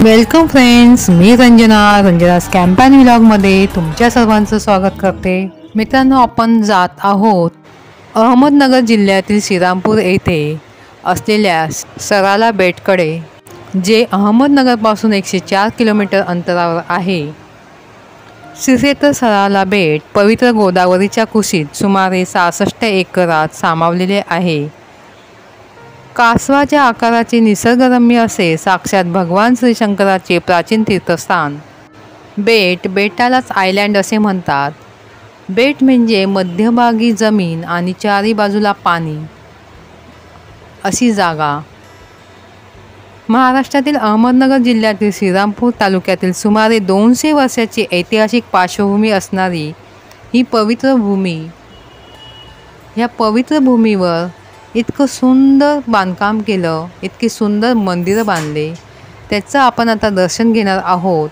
Welcome friends, मी रंजना's कॅम्पॅन व्लॉगमध्ये तुमच्या सर्वांचं स्वागत करते। मित्रांनो, आपण जात आहोत अहमदनगर जिल्ह्यातील श्रीरामपूर येथे असलेल्या सराला बेटकडे, जे अहमदनगरपासून 104 किलोमीटर अंतरावर आहे। श्रीक्षेत्र सराला बेट पवित्र गोदावरीच्या कुशीत सुमारे 66 एकरात सामावलेले आहे। कासवाच्या आकाराचे निसर्गरम्य असे साक्षात भगवान श्री शंकराचे प्राचीन तीर्थस्थान बेटालाच आयलँड असे म्हणतात। बेट म्हणजे मध्यभागी जमीन आणि चारी बाजूला पाणी अशी जागा। महाराष्ट्रातील अहमदनगर जिल्ह्यातील श्रीरामपूर तालुक्यातील सुमारे 200 वर्षाची ऐतिहासिक पार्श्वभूमी असणारी ही पवित्र भूमी, या पवित्र भूमीवर इतकं सुंदर बांधकाम केलं, इतकी सुंदर मंदिरं बांधले, त्याचं आपण आता दर्शन घेणार आहोत।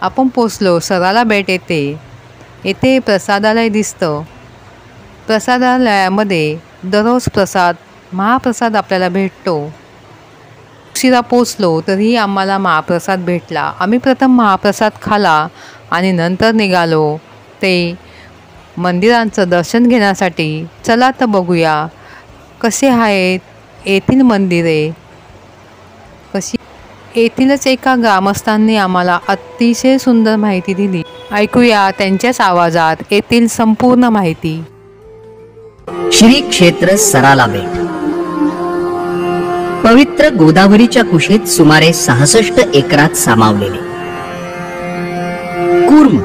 आपण पोचलो सराला बेट येथे प्रसादालय दिसतं। प्रसादालयामध्ये दररोज महाप्रसाद आपल्याला भेटतो। उशिरा पोचलो तरीही आम्हाला महाप्रसाद भेटला। आम्ही प्रथम महाप्रसाद खाला आणि नंतर निघालो ते मंदिरांचं दर्शन घेण्यासाठी। चला तर बघूया कसे आहेत येथील मंदिरे, कशी। येथीलच एका ग्रामस्थांनी आम्हाला अतिशय सुंदर माहिती दिली। ऐकूया त्यांच्याच आवाजात येथील संपूर्ण माहिती। श्री क्षेत्र सराला बेट पवित्र गोदावरीच्या कुशीत सुमारे 66 एकरात सामावलेले। कूर्म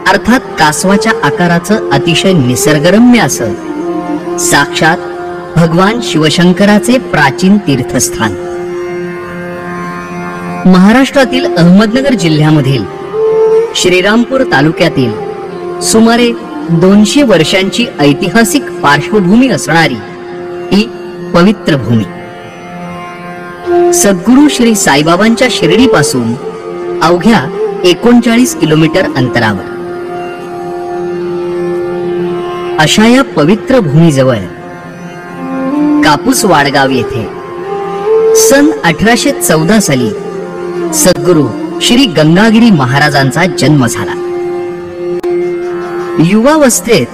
अर्थात कासवाच्या आकाराचं अतिशय निसर्गरम्य असं साक्षात भगवान शिवशंकराचे प्राचीन तीर्थस्थान। महाराष्ट्रातील अहमदनगर जिल्ह्यामधील श्रीरामपूर तालुक्यातील सुमारे 200 वर्षांची ऐतिहासिक पार्श्वभूमी असणारी ही पवित्र भूमी सद्गुरू श्री साईबाबांच्या शिर्डीपासून अवघ्या 39 किलोमीटर अंतरावर अशा या पवित्र भूमीजवळ कापूस वाडगाव येथे सन 1814 साली सद्गुरू श्री गंगागिरी महाराजांचा जन्म झाला। युवावस्थेत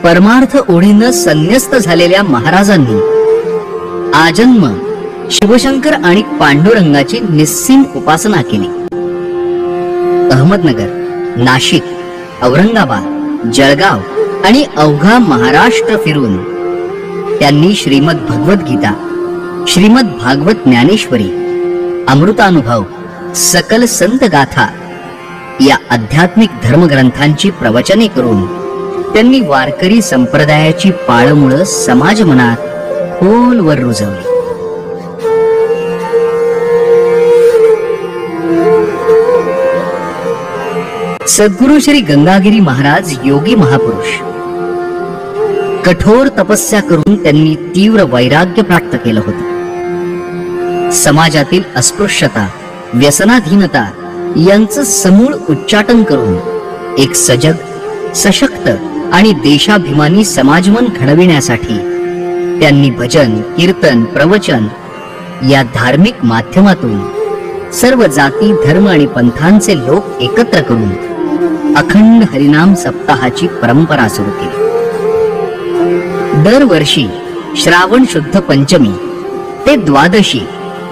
परमार्थ ओढीनं संन्यस्त झालेल्या महाराजांनी आजन्म शिवशंकर आणि पांडुरंगाची निस्सीम उपासना केली। अहमदनगर, नाशिक, औरंगाबाद, जळगाव आणि अवघा महाराष्ट्र फिरून त्यांनी श्रीमद भगवद्गीता, श्रीमद भागवत ज्ञानेश्वरी, अमृतानुभव, सकल संत गाथा या आध्यात्मिक धर्मग्रंथांची प्रवचने करून त्यांनी वारकरी संप्रदायाची पाळमुळं समाज मनात खोलवर रुजवली। सद्गुरू श्री गंगागिरी महाराज योगी महापुरुष कठोर तपस्या करून त्यांनी तीव्र वैराग्य प्राप्त केलं होतं। समाजातील अस्पृश्यता, व्यसनाधीनता यांचं समूळ उच्चाटन करून एक सजग, सशक्त आणि देशाभिमानी समाजमन घडविण्यासाठी त्यांनी भजन, कीर्तन, प्रवचन या धार्मिक माध्यमातून सर्व जाती, धर्म आणि पंथांचे लोक एकत्र करून अखंड हरिनाम सप्ताहाची परंपरा सुरू केली। दरवर्षी श्रावण शुद्ध पंचमी ते द्वादशी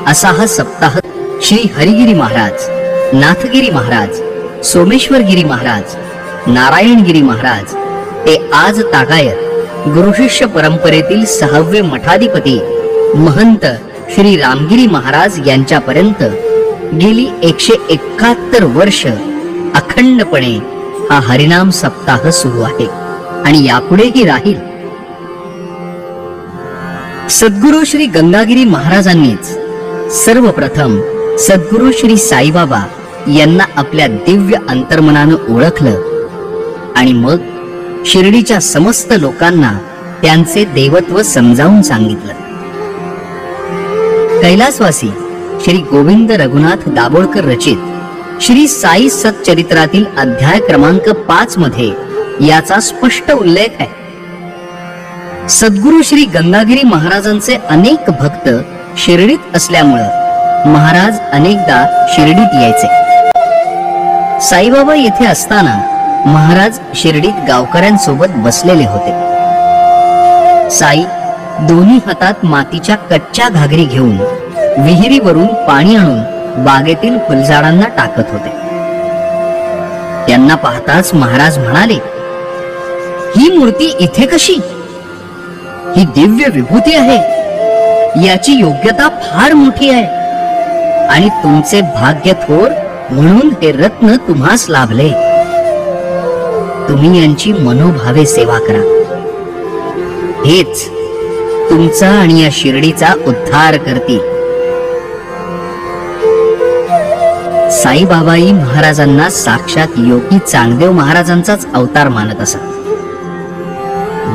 असा हा सप्ताह श्री हरिगिरी महाराज, नाथगिरी महाराज, सोमेश्वरगिरी महाराज, नारायणगिरी महाराज ते आज तागायत गुरुशिष्य परंपरेतील 6वे मठाधिपती महंत श्री रामगिरी महाराज यांच्यापर्यंत गेली 171 वर्ष अखंडपणे हा हरिनाम सप्ताह सुरू आहे आणि यापुढेही राहील। सद्गुरू श्री गंगागिरी महाराजांनीच सर्वप्रथम सद्गुरू श्री साईबाबा यांना आपल्या दिव्य अंतर्मनानं ओळखलं आणि मग शिर्डीच्या समस्त लोकांना त्यांचे देवत्व समजावून सांगितलं। कैलासवासी श्री गोविंद रघुनाथ दाभोळकर रचित श्री साई सच्चरित्रातील अध्याय क्रमांक 5 मध्ये याचा स्पष्ट उल्लेख आहे। सद्गुरू श्री गंगागिरी महाराजांचे अनेक भक्त शिर्डीत असल्यामुळे महाराज अनेकदा शिर्डीत यायचे. साईबाबा येथे असताना महाराज शिर्डीत गावकऱ्यांसोबत बसलेले होते. साई दोन्ही हातात मातीच्या कच्च्या घागरी घेऊन विहिरीवरून पाणी आणून बागेतील फुलझाडांना टाकत होते. त्यांना पाहताच महाराज म्हणाले, ही मूर्ती इथे कशी? ही दिव्य विभूती आहे. याची योग्यता फार मोठी आहे आणि तुमचे भाग्य थोर म्हणून हे रत्न तुम्हास लाभले. तुम्ही यांची मनोभावे सेवा करा. हेच तुमचा आणि या शिर्डीचा उद्धार करतील. साईबाबाई महाराजांना साक्षात योगी चांगदेव महाराजांचाच अवतार मानत असत.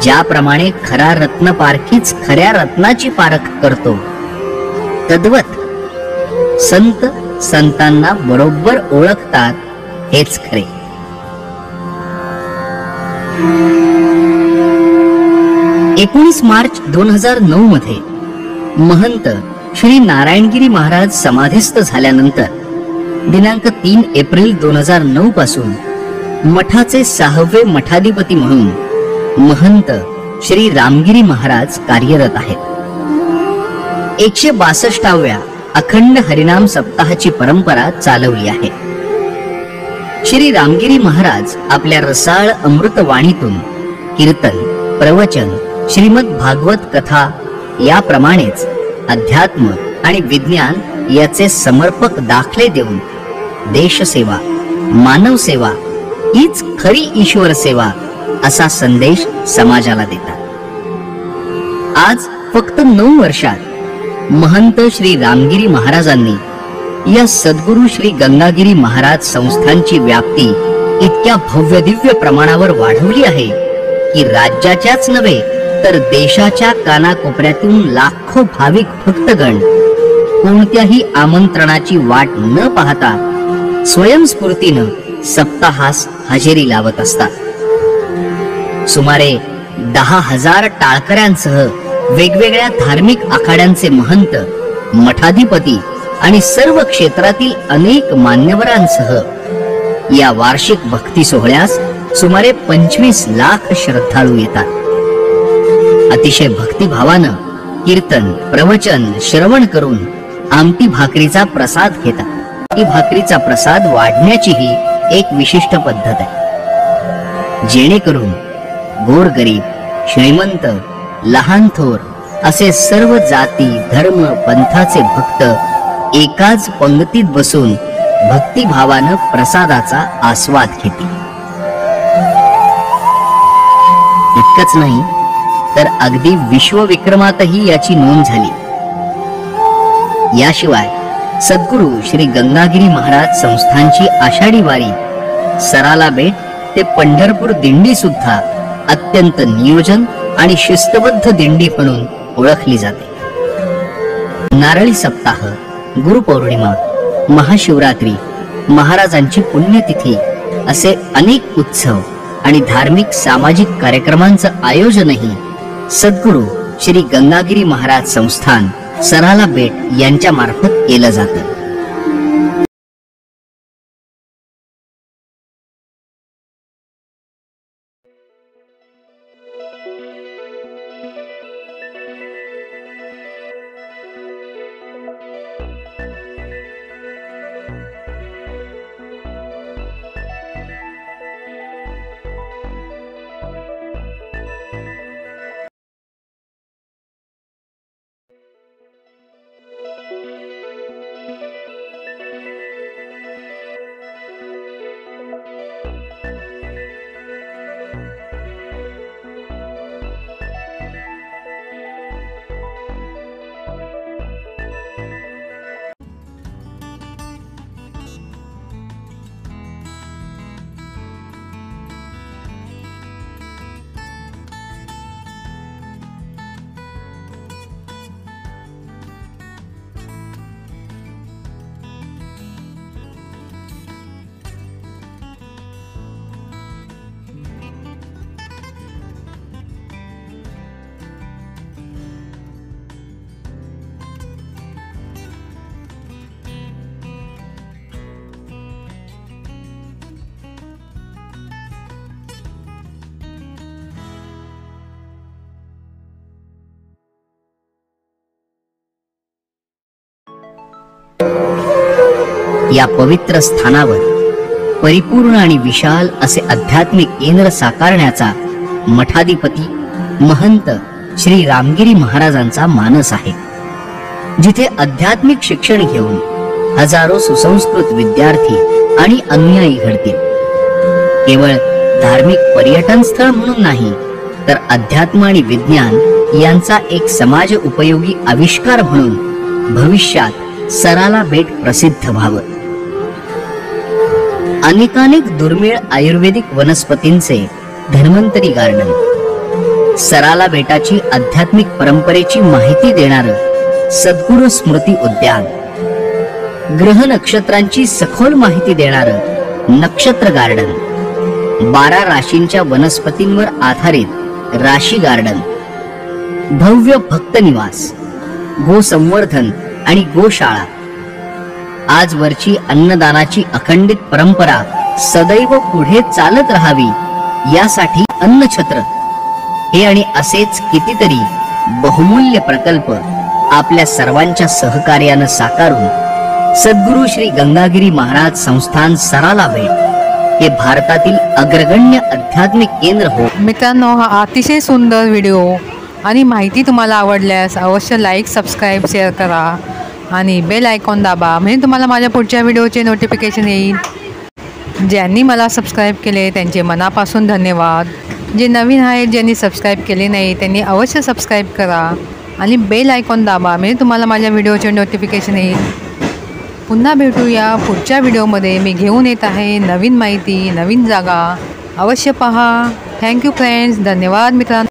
ज्याप्रमाणे खरा रत्न पारखीच खऱ्या रत्नाची पारख करतो, तद्वत संत संतांना बरोबर ओळखतात, हेच खरे. मार्च 2009 मध्ये महंत श्री नारायणगिरी महाराज समाधीस्थ झाल्यानंतर दिनांक 3 एप्रिल 2009 पासून मठाचे 6वे मठाधिपती म्हणून महंत श्री रामगिरी महाराज कार्यरत आहेत. 162व्या अखंड हरिनाम सप्ताहाची परंपरा चालवली आहे. श्री रामगिरी महाराज आपल्या रसाळ अमृतवाणीतून कीर्तन, प्रवचन, श्रीमद भागवत कथा याप्रमाणेच अध्यात्म आणि विज्ञान याचे समर्पक दाखले देऊन देशसेवा, मानव सेवा हीच खरी ईश्वर सेवा असा संदेश समाजाला देतात. आज फक्त 9 वर्षात महंत श्री रामगिरी महाराजांनी या सद्गुरु श्री गंगागिरी महाराज संस्थांची व्याप्ती इतक्या भव्य दिव्य प्रमाणावर वाढवली आहे की राज्याच्याच नव्हे तर देशाच्या कानाकोपऱ्यातून लाखो भाविक भक्तगण कोणत्याही आमंत्रणाची वाट न पाहता स्वयंस्फूर्तीनं सप्ताहास हजेरी लावत असतात. सुमारे 10,000 टाळकऱ्यांसह वेगवेगळ्या धार्मिक आखाड्यांचे महंत, मठाधिपती आणि सर्व क्षेत्रातील अनेक मान्यवरांसह या वार्षिक भक्ती सोहळ्यास सुमारे 25 लाख श्रद्धाळू येतात. अतिशय भक्तिभावानं कीर्तन, प्रवचन श्रवण करून आमटी भाकरीचा प्रसाद घेतात. आमटी भाकरीचा प्रसाद वाढण्याची ही एक विशिष्ट पद्धत आहे, जेणेकरून गोरगरीब, श्रीमंत, लहान थोर असे सर्व जाती, धर्म, पंथाचे भक्त एकाच पंक्तीत बसून भक्तिभावानं प्रसादाचा आस्वाद घेतील. इतकंच नाही तर अगदी विश्वविक्रमातही याची नोंद झाली. याशिवाय सद्गुरु श्री गंगागिरी महाराज संस्थांची आषाढी वारी, सराला बेट ते पंढरपूर दिंडी सुद्धा अत्यंत नियोजन आणि शिस्तबद्ध दिंडी म्हणून ओळखली जाते. नारळी सप्ताह, गुरुपौर्णिमा, महाशिवरात्री, महाराजांची पुण्यतिथी असे अनेक उत्सव आणि धार्मिक सामाजिक कार्यक्रमांचं आयोजनही सद्गुरु श्री गंगागिरी महाराज संस्थान, सराला बेट यांच्या मार्फत केलं जातं. या पवित्र स्थानावर परिपूर्ण आणि विशाल असे आध्यात्मिक केंद्र साकारण्याचा मठाधिपती महंत श्री रामगिरी महाराजांचा मानस आहे, जिथे आध्यात्मिक शिक्षण घेऊन हजारो सुसंस्कृत विद्यार्थी आणि अनुयायी घडतील. केवळ धार्मिक पर्यटन स्थळ म्हणून नाही, तर अध्यात्म आणि विज्ञान यांचा एक समाज उपयोगी आविष्कार म्हणून भविष्यात सराला बेट प्रसिद्ध व्हावं. अनेकानेक दुर्मिळ आयुर्वेदिक वनस्पतींचे धन्वंतरी गार्डन, सराला बेटाची आध्यात्मिक परंपरेची माहिती देणारं सद्गुरू स्मृती उद्यान, ग्रह नक्षत्रांची सखोल माहिती देणारं नक्षत्र गार्डन, 12 राशींच्या वनस्पतींवर आधारित राशी गार्डन, भव्य भक्त निवास, गोसंवर्धन आणि गोशाळा, आजवरची अन्नदानाची अखंडित परंपरा सदैव पुढे चालत राहावी यासाठी अन्नछत्र, हे आणि असेच कितीतरी बहुमूल्य प्रकल्प आपल्या सर्वांच्या सहकार्यानं साकारून सद्गुरू श्री गंगागिरी महाराज संस्थान सराला भेट हे भारतातील अग्रगण्य आध्यात्मिक केंद्र हो. मित्रांनो, हा अतिशय सुंदर व्हिडिओ आणि माहिती तुम्हाला आवडल्यास अवश्य लाईक, सबस्क्राईब, शेअर करा आणि बेल आयकॉन दाबा, म्हणजे तुम्हाला माझ्या पुढच्या व्हिडिओचे नोटिफिकेशन येईल. ज्यांनी मला सबस्क्राईब केले त्यांचे मनापासून धन्यवाद. जे नवीन आहेत, ज्यांनी सबस्क्राईब केले नाही, त्यांनी अवश्य सबस्क्राईब करा आणि बेल आयकॉन दाबा, म्हणजे तुम्हाला माझ्या व्हिडिओचे नोटिफिकेशन येईल. पुन्हा भेटूया पुढच्या व्हिडिओमध्ये. मी घेऊन येत आहे नवीन माहिती, नवीन जागा. अवश्य पहा. Thank you friends. धन्यवाद मित्रांनो.